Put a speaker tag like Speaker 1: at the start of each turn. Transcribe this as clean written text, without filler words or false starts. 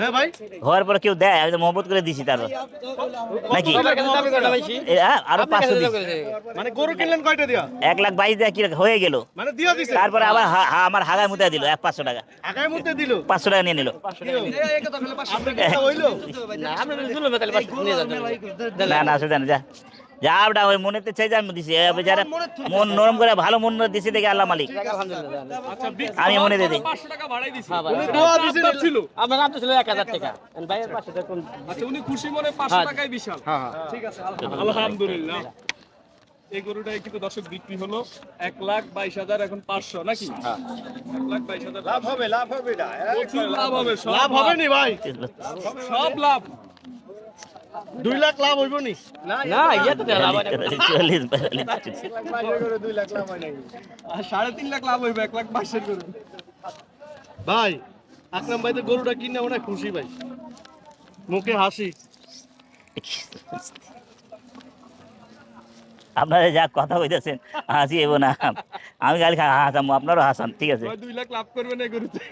Speaker 1: হ্যাঁ ভাই,
Speaker 2: হওয়ার পরে কেউ দেয়, আমি তো মহব্বত করে দিছি তারপর নাকি আরো 500 দিই।
Speaker 1: মানে গরু কিনলেন কয়টা দিয়া?
Speaker 2: 1,22,000 দেয়া কি হয়ে গেল।
Speaker 1: মানে দিয়া দিছে,
Speaker 2: তারপরে আবার আমার হাগায় মুতে দিল 500 টাকা,
Speaker 1: আগায় মধ্যে দিল।
Speaker 2: 500 টাকা নিয়ে নিল।
Speaker 1: আপনি কিনা হইলো?
Speaker 2: না না অসুবিধা না, যা যা ওটা ওই মনেতে চাই যে আমি দিছি, বেচারা মন নরম করে ভালো মন দিছি দেখে আল্লাহ মালিক।
Speaker 3: আচ্ছা
Speaker 2: আমি মনে দিয়ে দিই।
Speaker 3: 500 টাকা ভাড়াই দিছি।
Speaker 1: উনি দোয়া দিছেন
Speaker 3: ছিল।
Speaker 4: আমার নাম তো ছিল 1000 টাকা ভাইয়ের 500 টাকা কম
Speaker 3: আচ্ছা উনি খুশি মনে 500 টাকাই বিশাল। ঠিক আছে আলহামদুলিল্লাহ। এই গরুটাই কিন্তু দর্শক বিক্রি হলো 1,22,000, এখন 500 নাকি? 1,22,000
Speaker 1: লাভ হবে, লাভ হবে না।
Speaker 3: প্রচুর লাভ হবে, সব
Speaker 1: লাভ হবে নি ভাই,
Speaker 3: সব লাভ।
Speaker 1: 2 লাখ লাভ হইব নি?
Speaker 4: না ইয়া তো লাভ হয় না
Speaker 2: 44 42
Speaker 1: 2 লাখ লাভ হয় নাই
Speaker 3: আর 3.5 লাখ লাভ হইবে 1,22,000 গরু।
Speaker 1: ভাই। আকরাম ভাই তো গরুটা কিনে অনেক খুশি ভাই, মুখে হাসি।
Speaker 2: আপনারা যা কথা কইতেছেন হাসি এবো না, আমি খালি হাসাম, আপনারও হাসান, ঠিক আছে।
Speaker 3: 2 লাখ লাভ করবেন এই গরুতে।